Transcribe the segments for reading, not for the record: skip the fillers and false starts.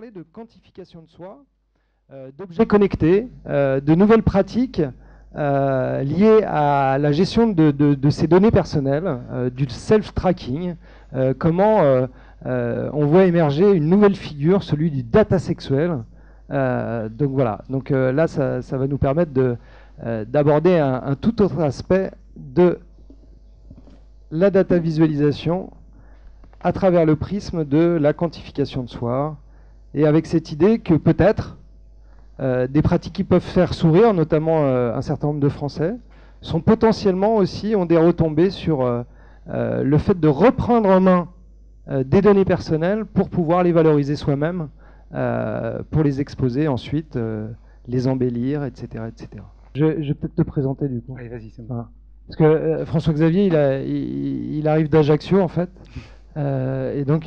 parler de quantification de soi, d'objets connectés, de nouvelles pratiques liées à la gestion de ces données personnelles, du self-tracking, comment on voit émerger une nouvelle figure, celui du data sexuel. Donc voilà, donc là ça va nous permettre d'aborder un tout autre aspect de la data visualisation à travers le prisme de la quantification de soi, et avec cette idée que peut-être des pratiques qui peuvent faire sourire, notamment un certain nombre de Français, sont potentiellement aussi, ont des retombées sur le fait de reprendre en main des données personnelles pour pouvoir les valoriser soi-même, pour les exposer ensuite, les embellir, etc. etc. Je vais peut-être te présenter du coup. Allez, vas-y, c'est bon. Voilà. Parce que François-Xavier, il arrive d'Ajaccio en fait, et donc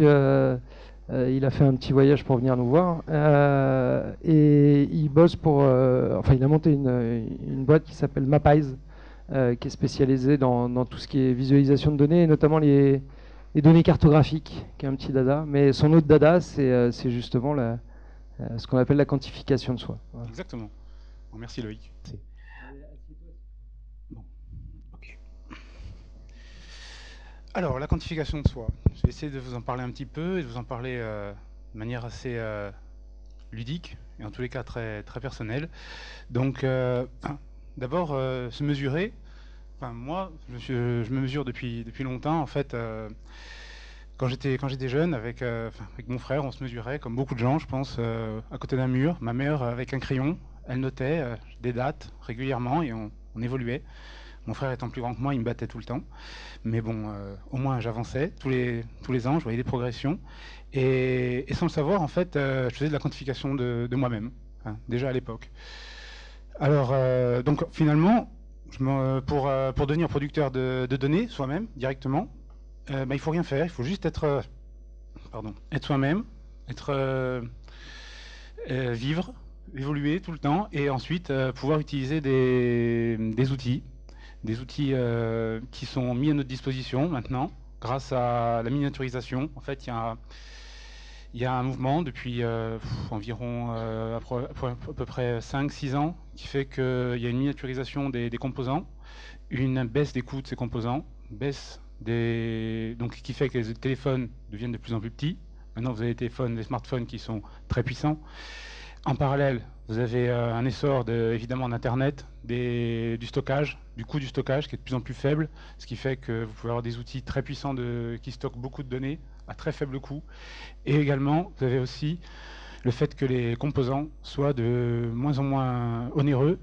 il a fait un petit voyage pour venir nous voir, et il bosse pour, enfin il a monté une boîte qui s'appelle Mapeyes, qui est spécialisée dans tout ce qui est visualisation de données, et notamment les données cartographiques, qui est un petit dada. Mais son autre dada, c'est justement ce qu'on appelle la quantification de soi. Voilà. Exactement. Bon, merci Loïc. Bon. Ok. Alors, la quantification de soi. Je vais essayer de vous en parler un petit peu et de vous en parler de manière assez ludique et en tous les cas très, très personnelle. Donc, d'abord, se mesurer. Enfin, moi, je me mesure depuis longtemps. En fait, quand j'étais jeune, avec mon frère, on se mesurait, comme beaucoup de gens, je pense, à côté d'un mur. Ma mère, avec un crayon, elle notait des dates régulièrement et on évoluait. Mon frère étant plus grand que moi, il me battait tout le temps. Mais bon, au moins j'avançais. Tous les ans, je voyais des progressions. Et sans le savoir, en fait, je faisais de la quantification de moi-même, hein, déjà à l'époque. Alors, donc finalement, pour devenir producteur de données soi-même, directement, il ne faut rien faire. Il faut juste être soi-même, vivre, évoluer tout le temps, et ensuite pouvoir utiliser des outils. Des outils qui sont mis à notre disposition maintenant grâce à la miniaturisation. En fait, il y a un mouvement depuis environ à peu près 5-6 ans qui fait qu'il y a une miniaturisation des composants, une baisse des coûts de ces composants, donc, qui fait que les téléphones deviennent de plus en plus petits. Maintenant, vous avez des smartphones qui sont très puissants. En parallèle, vous avez un essor évidemment d'Internet, du stockage, du coût du stockage qui est de plus en plus faible, ce qui fait que vous pouvez avoir des outils très puissants qui stockent beaucoup de données à très faible coût. Et également, vous avez aussi le fait que les composants soient de moins en moins onéreux.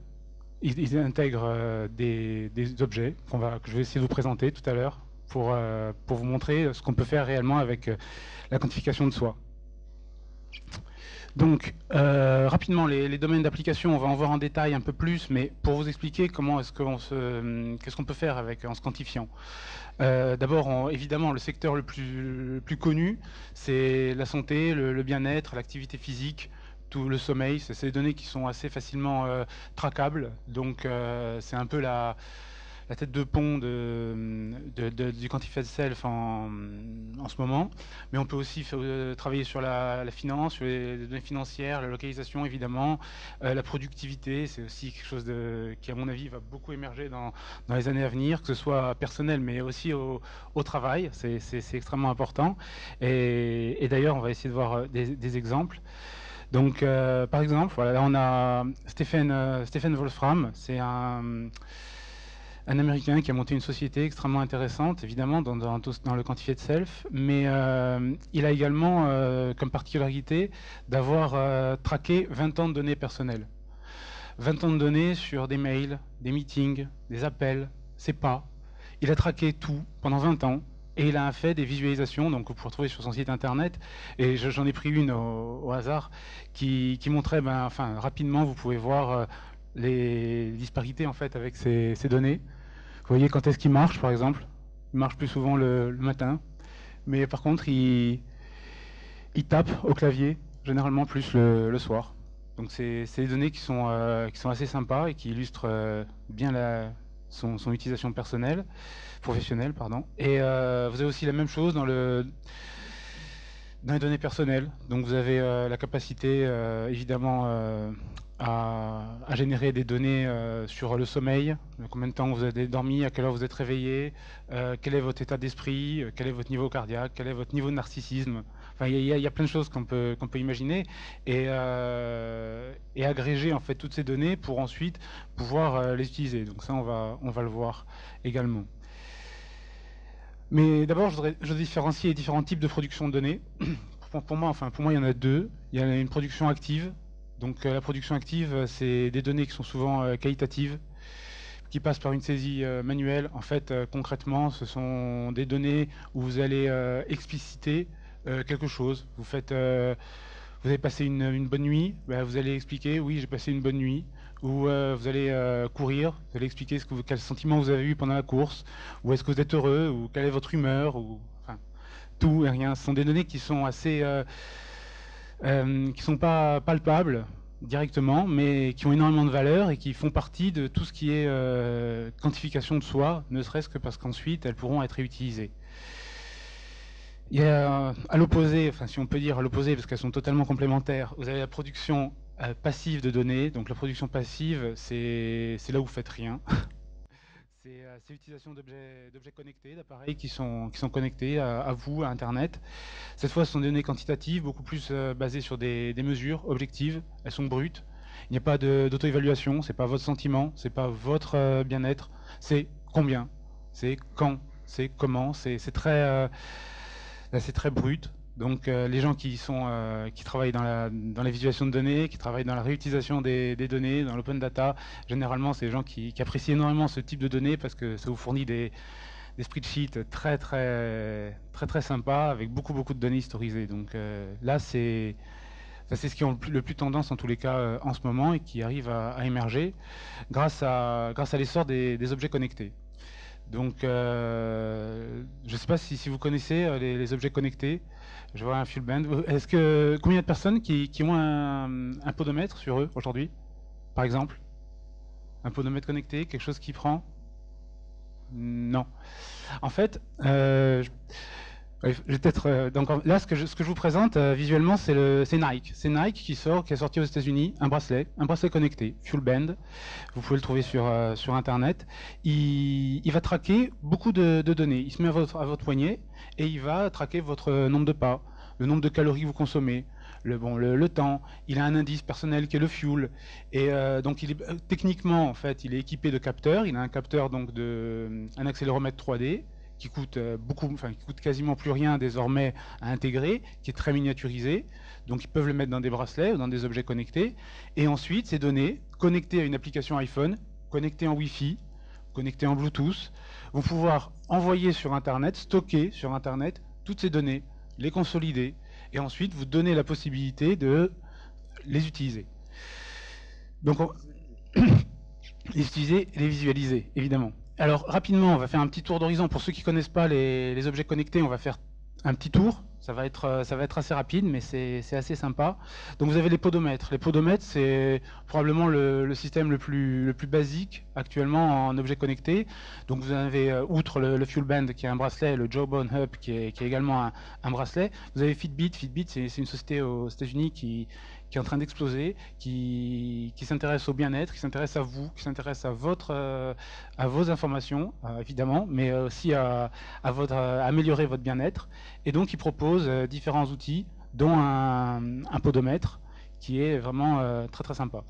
Ils intègrent des objets que je vais essayer de vous présenter tout à l'heure pour vous montrer ce qu'on peut faire réellement avec la quantification de soi. Donc, rapidement, les domaines d'application, on va en voir en détail un peu plus, mais pour vous expliquer qu'est-ce qu'on peut faire en se quantifiant. D'abord, évidemment, le secteur le plus connu, c'est la santé, le bien-être, l'activité physique, tout le sommeil. C'est des données qui sont assez facilement traquables, donc c'est un peu la tête de pont du quantified self en ce moment. Mais on peut aussi travailler sur la finance, sur les données financières, la localisation évidemment, la productivité. C'est aussi quelque chose qui, à mon avis, va beaucoup émerger dans les années à venir, que ce soit personnel, mais aussi au travail. C'est extrêmement important. Et d'ailleurs, on va essayer de voir des exemples. Donc, par exemple, voilà, là on a Stephen Wolfram. C'est un Américain qui a monté une société extrêmement intéressante, évidemment, dans le quantified self, mais il a également comme particularité d'avoir traqué 20 ans de données personnelles. 20 ans de données sur des mails, des meetings, des appels, ses pas. Il a traqué tout pendant 20 ans. Et il a fait des visualisations, donc vous pouvez retrouver sur son site internet, et j'en ai pris une au hasard, qui montrait, rapidement, vous pouvez voir les disparités en fait avec ces données. Vous voyez quand est-ce qu'il marche, par exemple. Il marche plus souvent le matin, mais par contre il tape au clavier généralement plus le soir. Donc c'est des données qui sont assez sympas et qui illustrent bien son utilisation professionnelle, pardon. Et vous avez aussi la même chose Dans les données personnelles, donc vous avez la capacité évidemment à générer des données sur le sommeil, combien de temps vous avez dormi, à quelle heure vous êtes réveillé, quel est votre état d'esprit, quel est votre niveau cardiaque, quel est votre niveau de narcissisme. Enfin, il y a plein de choses qu'on peut imaginer et agréger en fait toutes ces données pour ensuite pouvoir les utiliser. Donc ça, on va le voir également. Mais d'abord, je voudrais différencier les différents types de production de données. Pour moi, il y en a deux. Il y a une production active. Donc la production active, c'est des données qui sont souvent qualitatives, qui passent par une saisie manuelle. En fait, concrètement, ce sont des données où vous allez expliciter quelque chose. Vous avez passé une bonne nuit, ben, vous allez expliquer, oui, j'ai passé une bonne nuit. Ou vous allez courir, vous allez expliquer quel sentiment vous avez eu pendant la course, ou est-ce que vous êtes heureux, ou quelle est votre humeur, ou enfin, tout et rien. Ce sont des données qui sont assez, qui sont pas palpables directement, mais qui ont énormément de valeur et qui font partie de tout ce qui est quantification de soi, ne serait-ce que parce qu'ensuite elles pourront être réutilisées. Il y a à l'opposé, enfin si on peut dire à l'opposé, parce qu'elles sont totalement complémentaires, vous avez la production passive de données. Donc la production passive, c'est là où vous faites rien. C'est l'utilisation d'objets connectés, d'appareils qui sont connectés à vous, à Internet. Cette fois, ce sont des données quantitatives, beaucoup plus basées sur des mesures objectives. Elles sont brutes. Il n'y a pas d'auto-évaluation, c'est pas votre sentiment, c'est pas votre bien-être, c'est combien, c'est quand, c'est comment, c'est très brut. Donc les gens qui travaillent dans la visualisation de données, qui travaillent dans la réutilisation des données, dans l'open data, généralement c'est des gens qui apprécient énormément ce type de données parce que ça vous fournit des spreadsheets très sympas avec beaucoup de données historisées. Donc là c'est ce qui ont le plus tendance en tous les cas en ce moment et qui arrive à émerger grâce à l'essor des objets connectés. Donc, je ne sais pas si vous connaissez les objets connectés. Je vois un Fuelband. Combien de personnes qui ont un podomètre sur eux aujourd'hui, par exemple? Un podomètre connecté, quelque chose qui prend? Non. En fait, je vais peut-être. Donc là, ce que je vous présente visuellement, c'est Nike. C'est Nike qui est sorti aux États-Unis, un bracelet connecté, Fuelband. Vous pouvez le trouver sur Internet. Il va traquer beaucoup de données. Il se met à votre poignet et il va traquer votre nombre de pas, le nombre de calories que vous consommez, le temps. Il a un indice personnel qui est le fuel. Et donc, techniquement, en fait, il est équipé de capteurs. Il a un capteur, donc, un accéléromètre 3D qui coûte qui coûte quasiment plus rien désormais à intégrer, qui est très miniaturisé. Donc, ils peuvent le mettre dans des bracelets ou dans des objets connectés. Et ensuite, ces données, connectées à une application iPhone, connectées en Wi-Fi, connectées en Bluetooth, vont pouvoir envoyer sur Internet, stocker sur Internet toutes ces données, les consolider, et ensuite vous donner la possibilité de les utiliser. Donc, les utiliser et les visualiser, évidemment. Alors, rapidement, on va faire un petit tour d'horizon. Pour ceux qui ne connaissent pas les objets connectés, on va faire un petit tour. Ça va être assez rapide, mais c'est assez sympa. Donc vous avez les podomètres. Les podomètres, c'est probablement le système le plus basique actuellement en objet connecté. Donc vous avez, outre le Fuelband qui est un bracelet, le Jawbone Hub qui est également un bracelet. Vous avez Fitbit. Fitbit, c'est une société aux États-Unis qui est en train d'exploser, qui s'intéresse au bien-être, qui s'intéresse à vous, qui s'intéresse à vos informations, évidemment, mais aussi à améliorer votre bien-être. Et donc, il propose différents outils, dont un podomètre, qui est vraiment très sympa.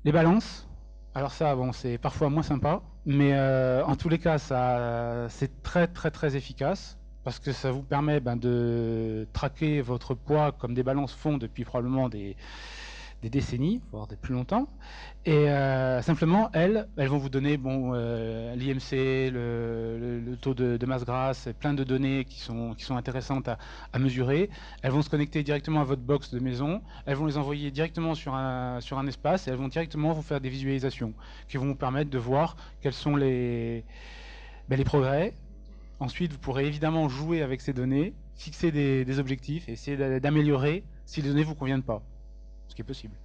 Les balances, alors ça, bon, c'est parfois moins sympa, mais en tous les cas, c'est très efficace, parce que ça vous permet de traquer votre poids comme des balances font depuis probablement des décennies, voire plus longtemps. Et simplement, elles vont vous donner l'IMC, le taux de masse grasse, plein de données qui sont intéressantes à mesurer. Elles vont se connecter directement à votre box de maison. Elles vont les envoyer directement sur un espace et elles vont directement vous faire des visualisations qui vont vous permettre de voir quels sont les progrès. Ensuite, vous pourrez évidemment jouer avec ces données, fixer des objectifs et essayer d'améliorer si les données ne vous conviennent pas, ce qui est possible.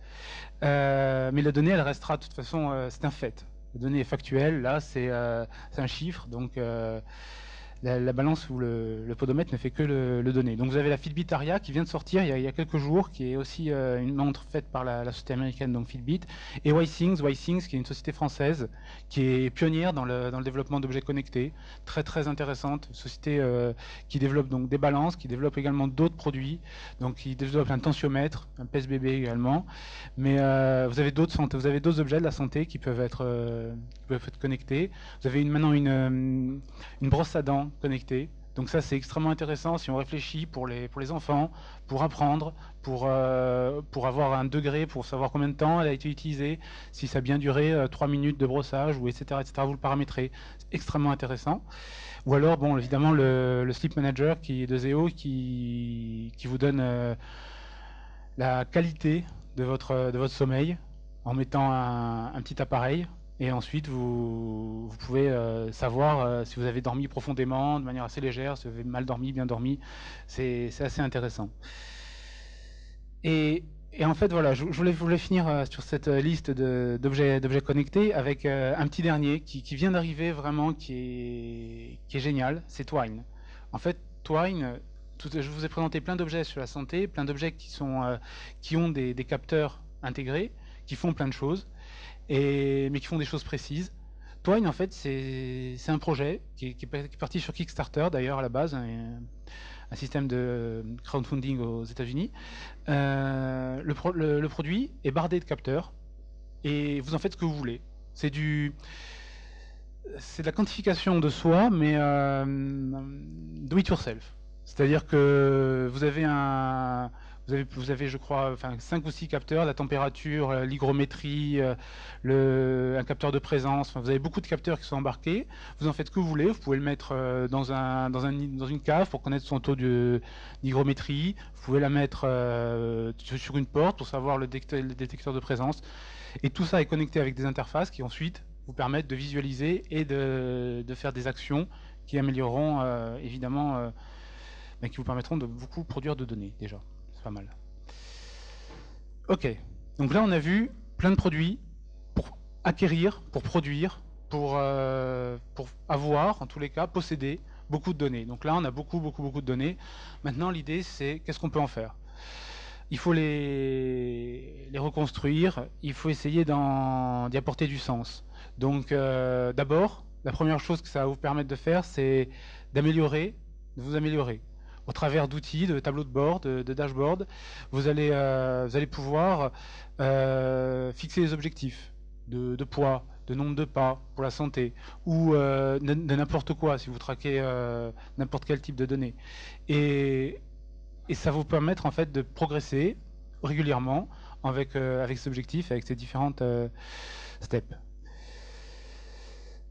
Mais la donnée, elle restera de toute façon, c'est un fait. La donnée est factuelle, là c'est un chiffre, donc la balance ou le podomètre ne fait que le donner. Donc vous avez la Fitbit Aria qui vient de sortir il y a quelques jours, qui est aussi une montre faite par la société américaine, donc Fitbit, et Withings qui est une société française qui est pionnière dans le développement d'objets connectés, très très intéressante, société qui développe donc des balances, qui développe également d'autres produits, donc qui développe un tensiomètre, un pèse-bébé également, mais vous avez d'autres objets de la santé qui peuvent être connectés. Vous avez maintenant une brosse à dents connectée. Donc ça, c'est extrêmement intéressant si on réfléchit pour les enfants, pour apprendre, pour avoir un degré, pour savoir combien de temps elle a été utilisée, si ça a bien duré 3 minutes de brossage, ou etc., etc. Vous le paramétrez. C'est extrêmement intéressant. Ou alors, bon, évidemment, le Sleep Manager qui est de Zeo qui vous donne la qualité de votre sommeil en mettant un petit appareil. Et ensuite, vous pouvez savoir si vous avez dormi profondément, de manière assez légère, si vous avez mal dormi, bien dormi. C'est assez intéressant. Et en fait, voilà, je voulais finir sur cette liste d'objets connectés avec un petit dernier qui vient d'arriver vraiment, qui est génial, c'est Twine. En fait, Twine, je vous ai présenté plein d'objets sur la santé, plein d'objets qui ont des capteurs intégrés, qui font plein de choses, mais qui font des choses précises. Twine, en fait, c'est un projet qui est parti sur Kickstarter, d'ailleurs, à la base, un système de crowdfunding aux États-Unis. Le produit est bardé de capteurs, et vous en faites ce que vous voulez. C'est de la quantification de soi, mais do it yourself. C'est-à-dire que vous avez je crois, 5 ou 6 capteurs, la température, l'hygrométrie, un capteur de présence. Enfin, vous avez beaucoup de capteurs qui sont embarqués. Vous en faites ce que vous voulez. Vous pouvez le mettre dans une cave pour connaître son taux d'hygrométrie. Vous pouvez la mettre sur une porte pour savoir le détecteur de présence. Et tout ça est connecté avec des interfaces qui ensuite vous permettent de visualiser et de faire des actions qui amélioreront évidemment, qui vous permettront de beaucoup produire de données déjà. Pas mal. Ok, donc là on a vu plein de produits pour acquérir, pour produire, pour avoir, en tous les cas, posséder beaucoup de données. Donc là on a beaucoup de données. Maintenant l'idée c'est qu'est-ce qu'on peut en faire? Il faut les reconstruire, il faut essayer d'y apporter du sens. Donc d'abord, la première chose que ça va vous permettre de faire, c'est de vous améliorer. Au travers d'outils, de tableaux de bord, de dashboard, vous allez pouvoir fixer des objectifs de poids, de nombre de pas pour la santé, ou de n'importe quoi si vous traquez n'importe quel type de données. Et ça va vous permettre en fait de progresser régulièrement avec ces objectifs, avec ces différentes steps.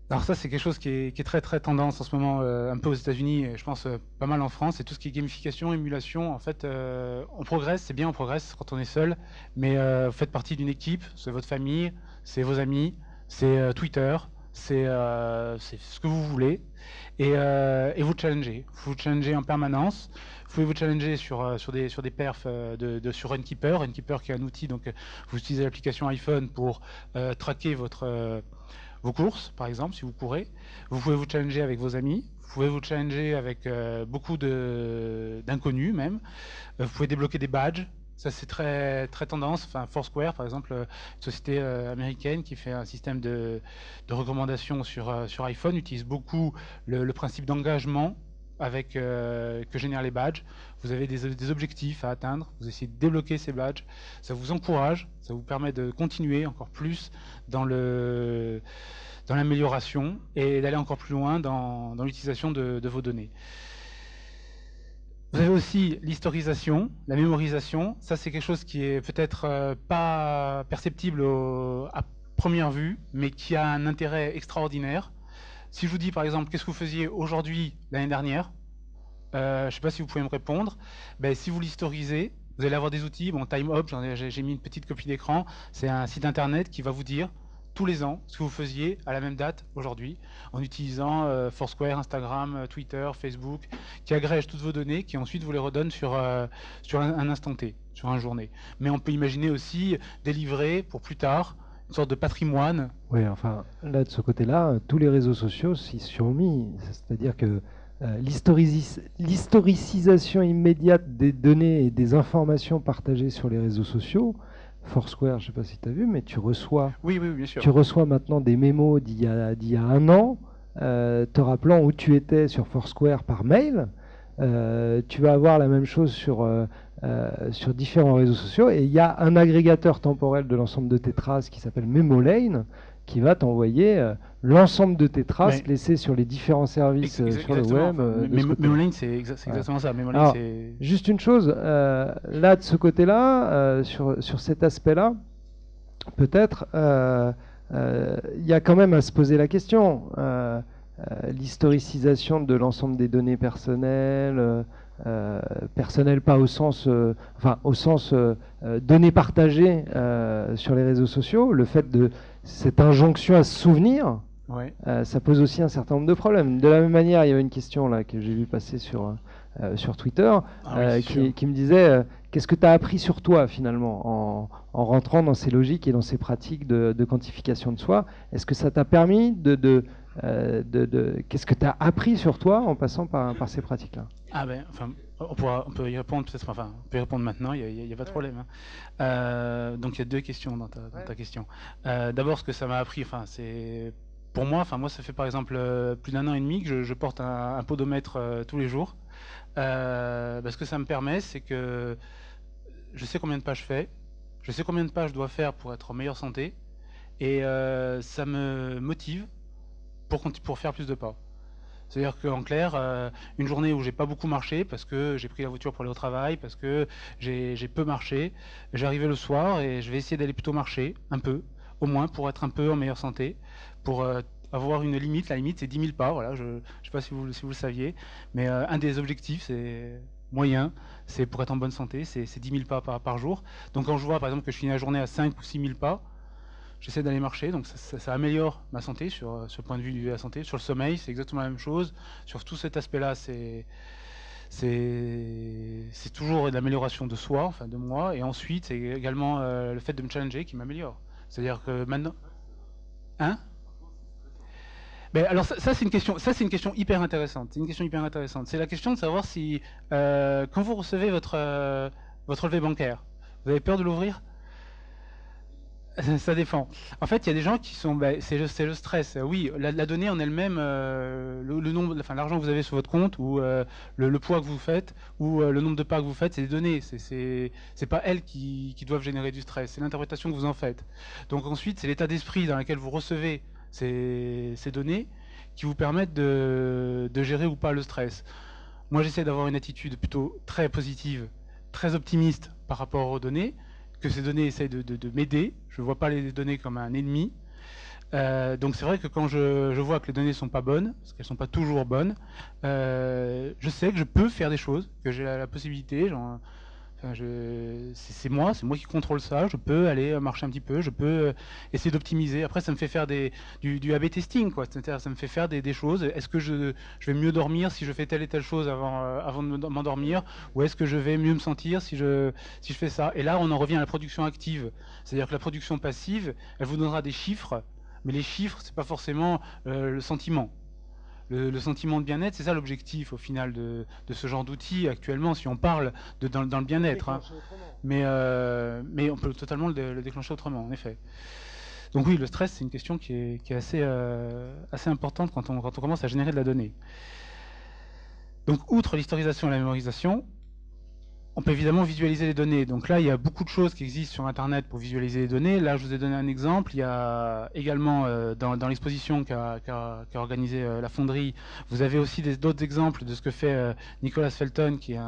Alors ça, c'est quelque chose qui est très très tendance en ce moment, un peu aux États-Unis, et je pense pas mal en France, c'est tout ce qui est gamification, émulation. En fait, on progresse, c'est bien, on progresse quand on est seul, mais vous faites partie d'une équipe, c'est votre famille, c'est vos amis, c'est Twitter, c'est ce que vous voulez, et vous challengez. Vous challengez en permanence. Vous pouvez vous challenger sur des perfs sur Runkeeper. Runkeeper qui est un outil, donc vous utilisez l'application iPhone pour traquer vos courses, par exemple, si vous courez. Vous pouvez vous challenger avec vos amis. Vous pouvez vous challenger avec beaucoup d'inconnus même. Vous pouvez débloquer des badges. Ça, c'est très, très tendance. Enfin, Foursquare, par exemple, une société américaine qui fait un système de recommandation sur iPhone, utilise beaucoup le principe d'engagement que génèrent les badges. Vous avez des objectifs à atteindre, vous essayez de débloquer ces badges, ça vous encourage, ça vous permet de continuer encore plus dans l'amélioration et d'aller encore plus loin dans l'utilisation de vos données. Vous avez aussi l'historisation, la mémorisation. Ça, c'est quelque chose qui est peut-être pas perceptible à première vue, mais qui a un intérêt extraordinaire. Si je vous dis, par exemple, qu'est-ce que vous faisiez aujourd'hui, l'année dernière, je ne sais pas si vous pouvez me répondre. Ben, si vous l'historisez, vous allez avoir des outils. Bon, TimeUp, j'ai mis une petite copie d'écran. C'est un site internet qui va vous dire tous les ans ce que vous faisiez à la même date aujourd'hui, en utilisant Foursquare, Instagram, Twitter, Facebook, qui agrège toutes vos données, qui ensuite vous les redonne sur un instant T, sur une journée. Mais on peut imaginer aussi délivrer pour plus tard une sorte de patrimoine. Oui, enfin, là, de ce côté-là, tous les réseaux sociaux s'y sont mis. C'est-à-dire que l'historicisation immédiate des données et des informations partagées sur les réseaux sociaux. Foursquare, je ne sais pas si tu as vu, mais tu reçois, Oui, bien sûr. tu reçois maintenant des mémos d'il y a un an, te rappelant où tu étais sur Foursquare par mail. Tu vas avoir la même chose sur différents réseaux sociaux. Et il y a un agrégateur temporel de l'ensemble de tes traces qui s'appelle Memolane, qui va t'envoyer l'ensemble de tes traces laissées sur les différents services sur le web. Memolane, c'est exactement ça. Alors, juste une chose, là, de ce côté-là, sur cet aspect-là, peut-être, il y a quand même à se poser la question. L'historicisation de l'ensemble des données personnelles, personnelles pas au sens, enfin au sens données partagées sur les réseaux sociaux, le fait de cette injonction à se souvenir, ça pose aussi un certain nombre de problèmes. De la même manière, il y avait une question là que j'ai vu passer sur Twitter qui me disait qu'est-ce que tu as appris sur toi finalement en rentrant dans ces logiques et dans ces pratiques de quantification de soi. Est-ce que ça t'a permis qu'est-ce que tu as appris sur toi en passant par ces pratiques-là? Ah ben, enfin, on peut y répondre peut-être, enfin, on peut y répondre maintenant, il n'y a pas de problème. Hein. Donc il y a deux questions dans ta question. D'abord, ce que ça m'a appris, enfin, c'est pour moi, enfin moi, ça fait par exemple plus d'1 an et demi que je porte un podomètre tous les jours. Ce que ça me permet, c'est que je sais combien de pas je fais, je sais combien de pas je dois faire pour être en meilleure santé, et ça me motive pour faire plus de pas. C'est-à-dire qu'en clair, une journée où j'ai pas beaucoup marché, parce que j'ai pris la voiture pour aller au travail, parce que j'ai peu marché, j'arrivais le soir et je vais essayer d'aller plutôt marcher, un peu, au moins, pour être un peu en meilleure santé, pour avoir une limite. La limite, c'est 10 000 pas, voilà, je ne sais pas si vous le saviez, mais un des objectifs, c'est moyen, c'est pour être en bonne santé, c'est 10 000 pas par jour. Donc quand je vois, par exemple, que je finis la journée à 5 ou 6 000 pas, j'essaie d'aller marcher, donc ça améliore ma santé sur le point de vue de la santé. Sur le sommeil, c'est exactement la même chose. Sur tout cet aspect-là, c'est toujours de l'amélioration de soi, enfin de moi. Et ensuite, c'est également le fait de me challenger qui m'améliore. C'est-à-dire que maintenant... Hein? Ben, alors ça c'est une question hyper intéressante. C'est une question hyper intéressante. C'est la question de savoir si quand vous recevez votre relevé bancaire, vous avez peur de l'ouvrir? Ça dépend. En fait, il y a des gens qui sont, c'est le stress. Oui, la donnée en elle-même, le nombre, enfin l'argent que vous avez sur votre compte ou le poids que vous faites ou le nombre de pas que vous faites, c'est des données. C'est pas elles qui doivent générer du stress. C'est l'interprétation que vous en faites. Donc ensuite, c'est l'état d'esprit dans lequel vous recevez ces données qui vous permettent de gérer ou pas le stress. Moi, j'essaie d'avoir une attitude plutôt très positive, très optimiste par rapport aux données, que ces données essayent de m'aider. Je ne vois pas les données comme un ennemi. Donc c'est vrai que quand je vois que les données ne sont pas bonnes, parce qu'elles ne sont pas toujours bonnes, je sais que je peux faire des choses, que j'ai la possibilité. C'est moi qui contrôle ça. Je peux aller marcher un petit peu, je peux essayer d'optimiser. Après, ça me fait faire du A/B testing, quoi. C'est-à-dire, ça me fait faire des choses. Est-ce que je vais mieux dormir si je fais telle et telle chose avant de m'endormir, ou est-ce que je vais mieux me sentir si je fais ça? Et là, on en revient à la production active. C'est-à-dire que la production passive, elle vous donnera des chiffres, mais les chiffres, c'est pas forcément le sentiment. Le sentiment de bien-être, c'est ça l'objectif au final de ce genre d'outils actuellement, si on parle dans le bien-être. Hein. Mais on peut totalement le déclencher autrement, en effet. Donc oui, le stress, c'est une question qui est assez importante quand on commence à générer de la donnée. Donc outre l'historisation et la mémorisation, on peut évidemment visualiser les données. Donc là, il y a beaucoup de choses qui existent sur Internet pour visualiser les données. Là, je vous ai donné un exemple. Il y a également, dans l'exposition qu'a organisée la Fonderie, vous avez aussi d'autres exemples de ce que fait Nicholas Felton, qui est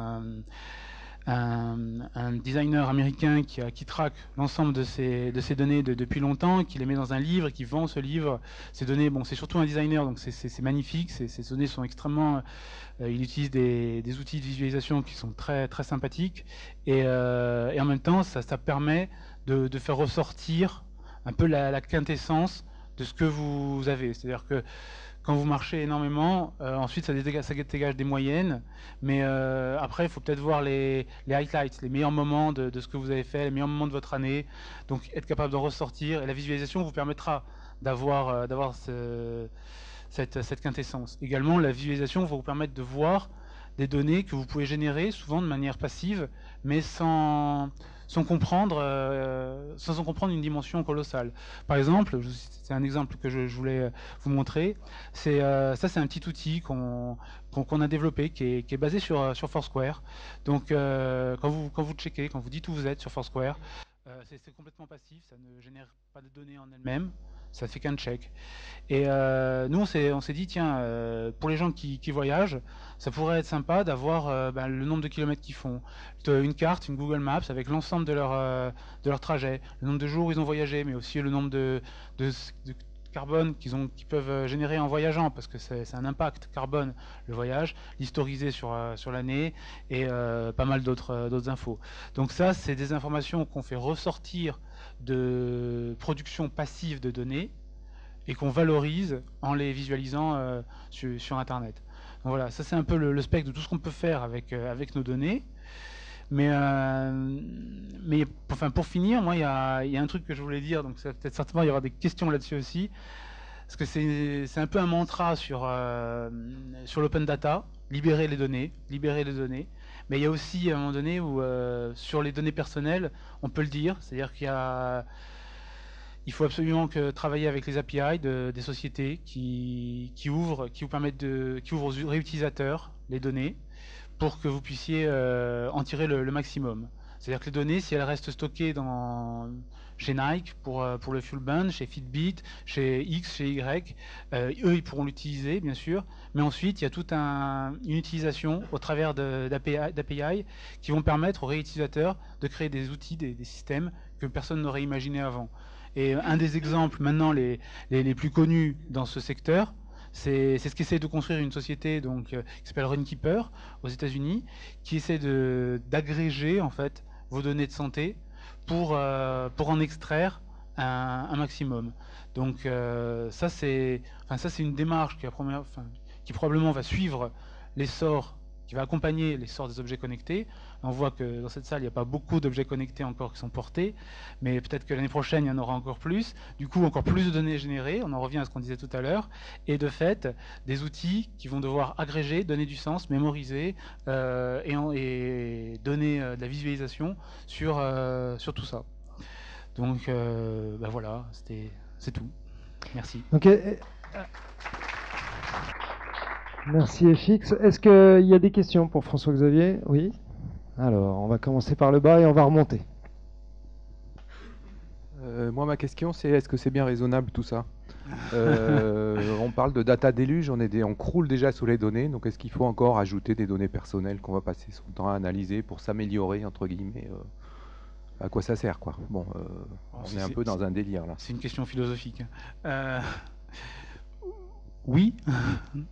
un designer américain qui traque l'ensemble de ces données depuis longtemps, qui les met dans un livre et qui vend ce livre. Ces données, bon, c'est surtout un designer, donc c'est magnifique. Ces données sont extrêmement... il utilise des outils de visualisation qui sont très, très sympathiques. Et en même temps, ça permet de faire ressortir un peu la quintessence de ce que vous avez. C'est-à-dire que quand vous marchez énormément, ensuite ça dégage des moyennes, mais après il faut peut-être voir les highlights, les meilleurs moments de ce que vous avez fait, les meilleurs moments de votre année, donc être capable d'en ressortir, et la visualisation vous permettra d'avoir cette quintessence. Également, la visualisation va vous permettre de voir des données que vous pouvez générer, souvent de manière passive, mais sans en comprendre une dimension colossale. Par exemple, c'est un exemple que je voulais vous montrer, c'est un petit outil qu'on a développé, qui est basé sur Foursquare. Donc quand vous checkez, quand vous dites où vous êtes sur Foursquare, c'est complètement passif, ça ne génère pas de données en elle-même, ça fait qu'un check. Et nous, on s'est dit, tiens, pour les gens qui voyagent, ça pourrait être sympa d'avoir le nombre de kilomètres qu'ils font, une carte, une Google Maps avec l'ensemble de leur trajet, le nombre de jours où ils ont voyagé, mais aussi le nombre de carbone qu'ils peuvent générer en voyageant, parce que c'est un impact carbone, le voyage, l'historiser sur l'année, et pas mal d'autres infos. Donc ça, c'est des informations qu'on fait ressortir de production passive de données, et qu'on valorise en les visualisant sur Internet. Donc voilà, ça c'est un peu le spectre de tout ce qu'on peut faire avec nos données. Mais enfin, pour finir, moi, il y a un truc que je voulais dire, donc peut-être certainement il y aura des questions là-dessus aussi, parce que c'est un peu un mantra sur l'open data, libérer les données. Mais il y a aussi à un moment donné où sur les données personnelles, on peut le dire, c'est-à-dire il faut absolument travailler avec les API des sociétés qui ouvrent aux réutilisateurs les données pour que vous puissiez en tirer le maximum. C'est-à-dire que les données, si elles restent stockées chez Nike pour le Fuel Band, chez Fitbit, chez X, chez Y, eux, ils pourront l'utiliser, bien sûr. Mais ensuite, il y a toute une utilisation au travers d'API qui vont permettre aux réutilisateurs de créer des outils, des systèmes que personne n'aurait imaginé avant. Et un des exemples maintenant les plus connus dans ce secteur, c'est ce qu'essaie de construire une société qui s'appelle Runkeeper aux États-Unis, qui essaie d'agréger en fait vos données de santé pour en extraire un maximum. Donc ça c'est une démarche qui probablement va suivre l'essor, qui va accompagner l'essor des objets connectés. On voit que dans cette salle, il n'y a pas beaucoup d'objets connectés encore qui sont portés, mais peut-être que l'année prochaine, il y en aura encore plus. Du coup, encore plus de données générées, on en revient à ce qu'on disait tout à l'heure, et de fait, des outils qui vont devoir agréger, donner du sens, mémoriser, et donner de la visualisation sur tout ça. Donc, voilà, c'est tout. Merci. Okay. Merci FX. Est-ce qu'il y a des questions pour François-Xavier? Oui. Alors, on va commencer par le bas et on va remonter. Moi, ma question, c'est est-ce que c'est bien raisonnable tout ça? On parle de data déluge, on croule déjà sous les données, donc est-ce qu'il faut encore ajouter des données personnelles qu'on va passer son temps à analyser pour s'améliorer, entre guillemets à quoi ça sert, quoi? Bon, on est un peu dans un délire, là. C'est une question philosophique. Oui,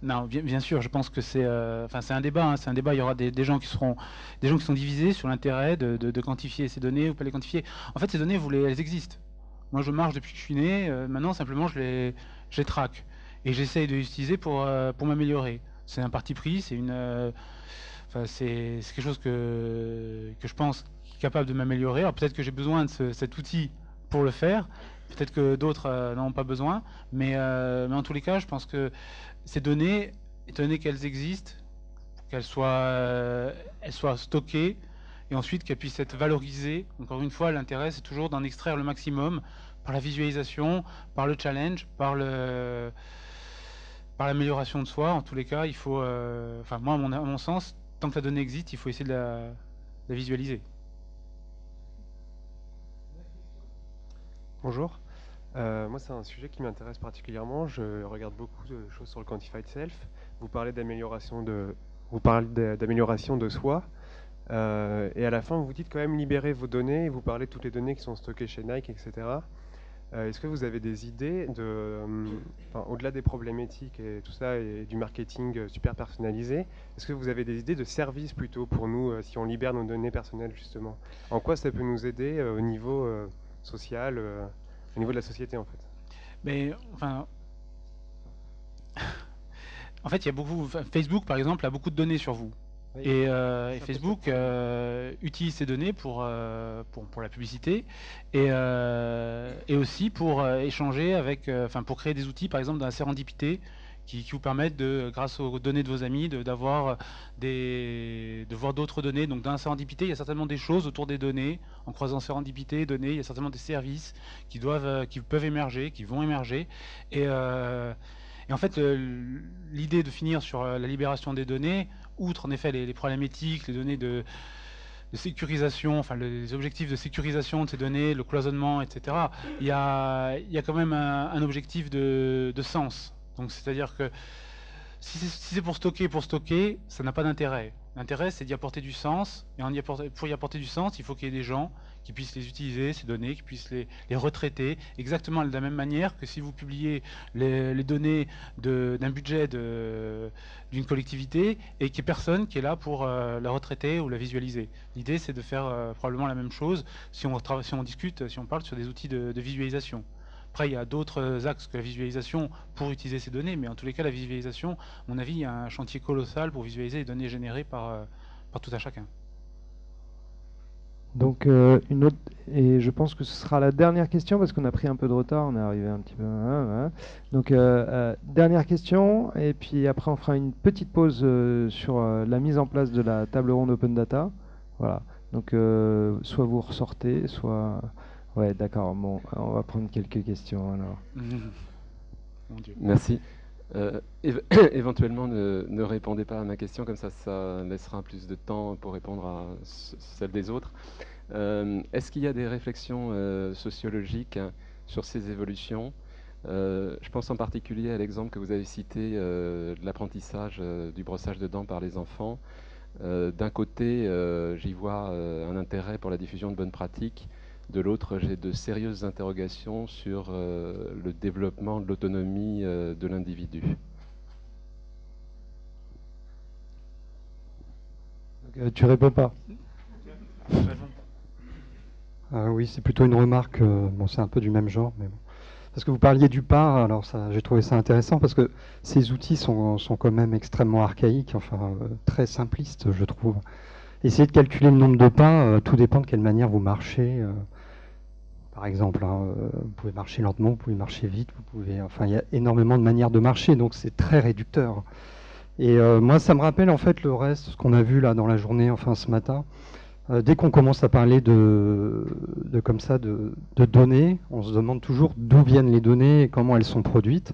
non, bien sûr, je pense que c'est un débat. Hein, c'est un débat. Il y aura des gens qui sont divisés sur l'intérêt de quantifier ces données ou pas les quantifier. En fait, ces données, elles existent. Moi, je marche depuis que je suis né. Maintenant, simplement, je les traque et j'essaye de les utiliser pour m'améliorer. C'est un parti pris. C'est quelque chose que je pense capable de m'améliorer. Alors peut-être que j'ai besoin de cet outil pour le faire. Peut-être que d'autres n'en ont pas besoin, mais en tous les cas, je pense que ces données, étant donné qu'elles existent, qu'elles soient stockées, et ensuite qu'elles puissent être valorisées. Encore une fois, l'intérêt, c'est toujours d'en extraire le maximum par la visualisation, par le challenge, par l'amélioration de soi. En tous les cas, il faut, moi, à mon sens, tant que la donnée existe, il faut essayer de la visualiser. Bonjour. Moi, c'est un sujet qui m'intéresse particulièrement. Je regarde beaucoup de choses sur le Quantified Self. Vous parlez d'amélioration de soi. Et à la fin, vous dites quand même libérer vos données. Vous parlez de toutes les données qui sont stockées chez Nike, etc. Est-ce que vous avez des idées au-delà des problématiques et tout ça, et du marketing super personnalisé, est-ce que vous avez des idées de services plutôt pour nous, si on libère nos données personnelles, justement? En quoi ça peut nous aider au niveau social, au niveau de la société, en fait? Mais, en fait, il y a beaucoup. Facebook, par exemple, a beaucoup de données sur vous. Oui. Et Facebook utilise ces données pour la publicité et aussi pour échanger pour créer des outils, par exemple, dans la sérendipité, qui vous permettent, grâce aux données de vos amis, de voir d'autres données. Donc dans la sérendipité, il y a certainement des choses autour des données. En croisant sérendipité et données, il y a certainement des services qui peuvent émerger, qui vont émerger. Et en fait, l'idée de finir sur la libération des données, outre en effet les problèmes éthiques, les données de sécurisation, enfin les objectifs de sécurisation de ces données, le cloisonnement, etc., il y a quand même un objectif de sens. Donc c'est-à-dire que si c'est pour stocker, ça n'a pas d'intérêt. L'intérêt, c'est d'y apporter du sens, et pour y apporter du sens, il faut qu'il y ait des gens qui puissent les utiliser, ces données, qui puissent les retraiter, exactement de la même manière que si vous publiez les données d'un budget d'une collectivité, et qu'il n'y ait personne qui est là pour la retraiter ou la visualiser. L'idée, c'est de faire probablement la même chose si on discute, si on parle sur des outils de visualisation. Après, il y a d'autres axes que la visualisation pour utiliser ces données, mais en tous les cas, la visualisation, à mon avis, il y a un chantier colossal pour visualiser les données générées par tout un chacun. Donc, une autre, et je pense que ce sera la dernière question, parce qu'on a pris un peu de retard, on est arrivé un petit peu... Donc, dernière question, et puis après, on fera une petite pause sur la mise en place de la table ronde Open Data. Voilà. Donc, soit vous ressortez, soit... Ouais, d'accord. Bon, on va prendre quelques questions alors. Mon Dieu. Merci. Éventuellement, ne répondez pas à ma question, comme ça laissera plus de temps pour répondre à celle des autres. Est-ce qu'il y a des réflexions sociologiques sur ces évolutions? Je pense en particulier à l'exemple que vous avez cité de l'apprentissage du brossage de dents par les enfants. D'un côté, j'y vois un intérêt pour la diffusion de bonnes pratiques. De l'autre, j'ai de sérieuses interrogations sur le développement de l'autonomie de l'individu. Tu réponds pas? Oui, c'est plutôt une remarque. Bon, c'est un peu du même genre, mais bon. Parce que vous parliez du PAR, alors j'ai trouvé ça intéressant parce que ces outils sont quand même extrêmement archaïques, enfin très simplistes, je trouve. Essayez de calculer le nombre de pas, tout dépend de quelle manière vous marchez. Par exemple, vous pouvez marcher lentement, vous pouvez marcher vite, enfin, il y a énormément de manières de marcher, donc c'est très réducteur. Et moi, ça me rappelle en fait le reste, ce qu'on a vu là dans la journée, enfin ce matin. Dès qu'on commence à parler de données, on se demande toujours d'où viennent les données et comment elles sont produites.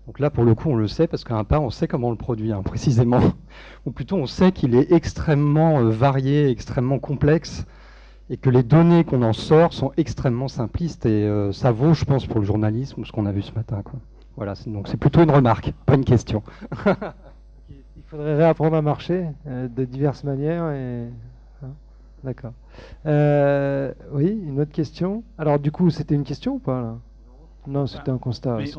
Donc là, pour le coup, on le sait, parce qu'à un pas, on sait comment on le produit, hein, précisément. Ou plutôt, on sait qu'il est extrêmement varié, extrêmement complexe, et que les données qu'on en sort sont extrêmement simplistes, et ça vaut, je pense, pour le journalisme, ce qu'on a vu ce matin, quoi. Voilà, donc c'est plutôt une remarque, pas une question. Il faudrait réapprendre à marcher de diverses manières, et... D'accord. Oui, une autre question. Alors du coup, c'était une question ou pas là? Non, c'était un constat. Mais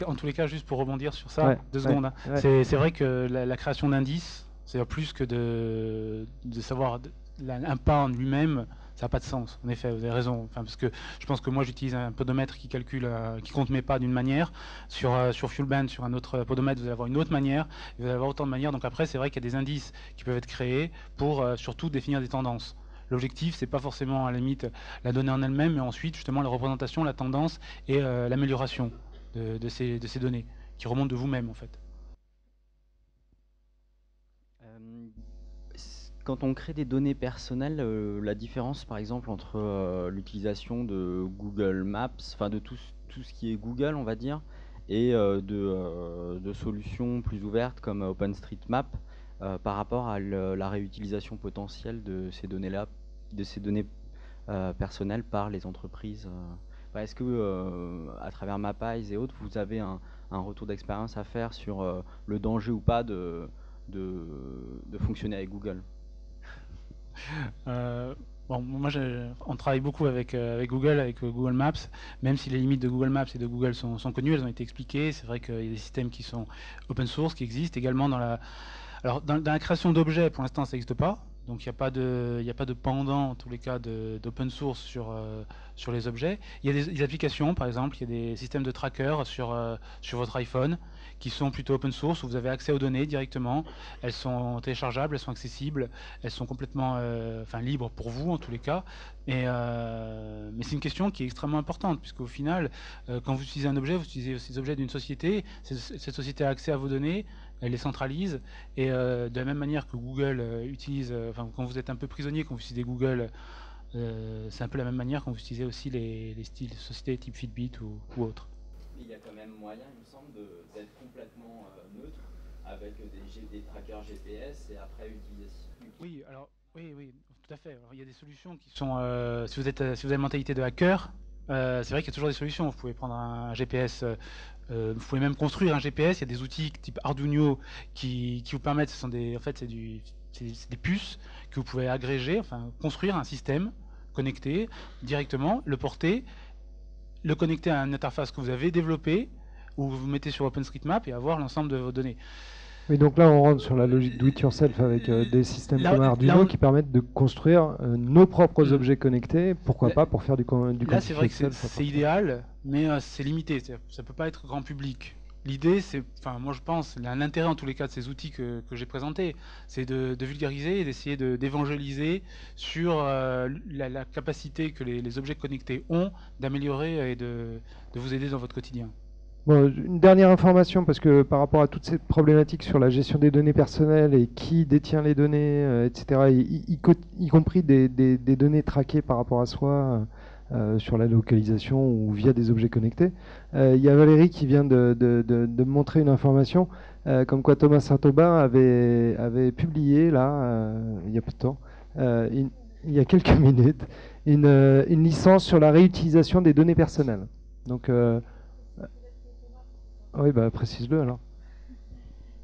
en tous les cas, juste pour rebondir sur ça, ouais, 2 secondes. Hein. Ouais. C'est vrai que la création d'indices, c'est plus que de savoir un pas en lui-même, ça n'a pas de sens. En effet, vous avez raison. Enfin, parce que je pense que moi, j'utilise un podomètre qui calcule, qui compte mes pas d'une manière. Sur Fuelband, sur un autre podomètre, vous allez avoir une autre manière. Vous allez avoir autant de manières. Donc après, c'est vrai qu'il y a des indices qui peuvent être créés pour surtout définir des tendances. L'objectif, c'est pas forcément à la limite la donnée en elle-même, mais ensuite justement la représentation, la tendance et l'amélioration de ces données qui remontent de vous-même en fait. Quand on crée des données personnelles, la différence par exemple entre l'utilisation de Google Maps, enfin de tout ce qui est Google on va dire, et de solutions plus ouvertes comme OpenStreetMap par rapport à la réutilisation potentielle de ces données-là, de ces données personnelles par les entreprises. Est-ce que à travers Mapeyes et autres, vous avez un retour d'expérience à faire sur le danger ou pas de fonctionner avec Google? Bon, moi, on travaille beaucoup avec Google, avec Google Maps, même si les limites de Google Maps et de Google sont connues, elles ont été expliquées. C'est vrai qu'il y a des systèmes qui sont open source, qui existent également dans la... Alors, dans la création d'objets, pour l'instant, ça n'existe pas. Donc il n'y a pas de pendant, en tous les cas, d'open source sur les objets. Il y a des applications, par exemple, il y a des systèmes de tracker sur votre iPhone qui sont plutôt open source, où vous avez accès aux données directement. Elles sont téléchargeables, elles sont accessibles, elles sont complètement libres pour vous, en tous les cas. Mais c'est une question qui est extrêmement importante, puisqu'au final, quand vous utilisez un objet, vous utilisez aussi les objets d'une société. Cette société a accès à vos données, elle les centralise, et de la même manière que Google utilise, quand vous êtes un peu prisonnier, quand vous utilisez Google, c'est un peu la même manière quand vous utilisez aussi les styles sociétés type Fitbit ou autres. Il y a quand même moyen, il me semble, d'être complètement neutre avec des trackers GPS et après utilisation. Oui, alors oui, tout à fait. Alors, il y a des solutions qui sont, si vous avez une mentalité de hacker, c'est vrai qu'il y a toujours des solutions. Vous pouvez prendre un GPS, vous pouvez même construire un GPS. Il y a des outils type Arduino qui vous permettent, c'est des puces que vous pouvez agréger, construire un système connecté directement, le porter, le connecter à une interface que vous avez développée, ou vous mettez sur OpenStreetMap et avoir l'ensemble de vos données. Oui, donc là, on rentre sur la logique do it yourself avec des systèmes comme Arduino qui permettent de construire nos propres objets connectés, pourquoi pas pour faire du Là, c'est vrai que c'est idéal, mais c'est limité, ça peut pas être grand public. L'idée, c'est, moi je pense, l'intérêt en tous les cas de ces outils que j'ai présentés, c'est de vulgariser et d'essayer d'évangéliser sur la capacité que les objets connectés ont d'améliorer et de vous aider dans votre quotidien. Bon, une dernière information, parce que par rapport à toutes ces problématiques sur la gestion des données personnelles et qui détient les données, etc., y compris des données traquées par rapport à soi, sur la localisation ou via des objets connectés. Il y a Valérie qui vient de me montrer une information, comme quoi Thomas Saint-Aubin avait publié, là, il y a peu de temps, il y a quelques minutes, une licence sur la réutilisation des données personnelles. Donc, oui, précise-le alors.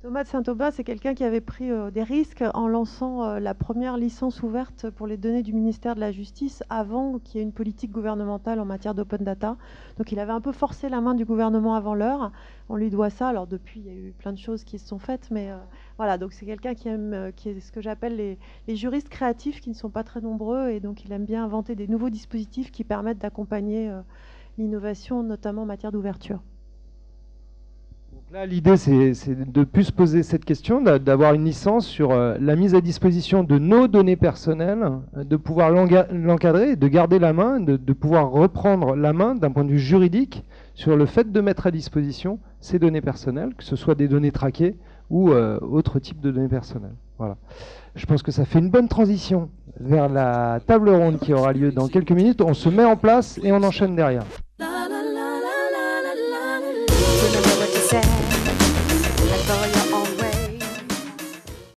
Thomas de Saint-Aubin, c'est quelqu'un qui avait pris des risques en lançant la première licence ouverte pour les données du ministère de la Justice avant qu'il y ait une politique gouvernementale en matière d'open data. Donc il avait un peu forcé la main du gouvernement avant l'heure. On lui doit ça. Alors depuis, il y a eu plein de choses qui se sont faites, mais voilà. Donc c'est quelqu'un qui est ce que j'appelle les juristes créatifs, qui ne sont pas très nombreux, et donc il aime bien inventer des nouveaux dispositifs qui permettent d'accompagner l'innovation, notamment en matière d'ouverture. Là, l'idée, c'est de plus se poser cette question, d'avoir une licence sur la mise à disposition de nos données personnelles, de pouvoir l'encadrer, de garder la main, de pouvoir reprendre la main d'un point de vue juridique sur le fait de mettre à disposition ces données personnelles, que ce soit des données traquées ou autre type de données personnelles. Voilà. Je pense que ça fait une bonne transition vers la table ronde qui aura lieu dans quelques minutes. On se met en place et on enchaîne derrière.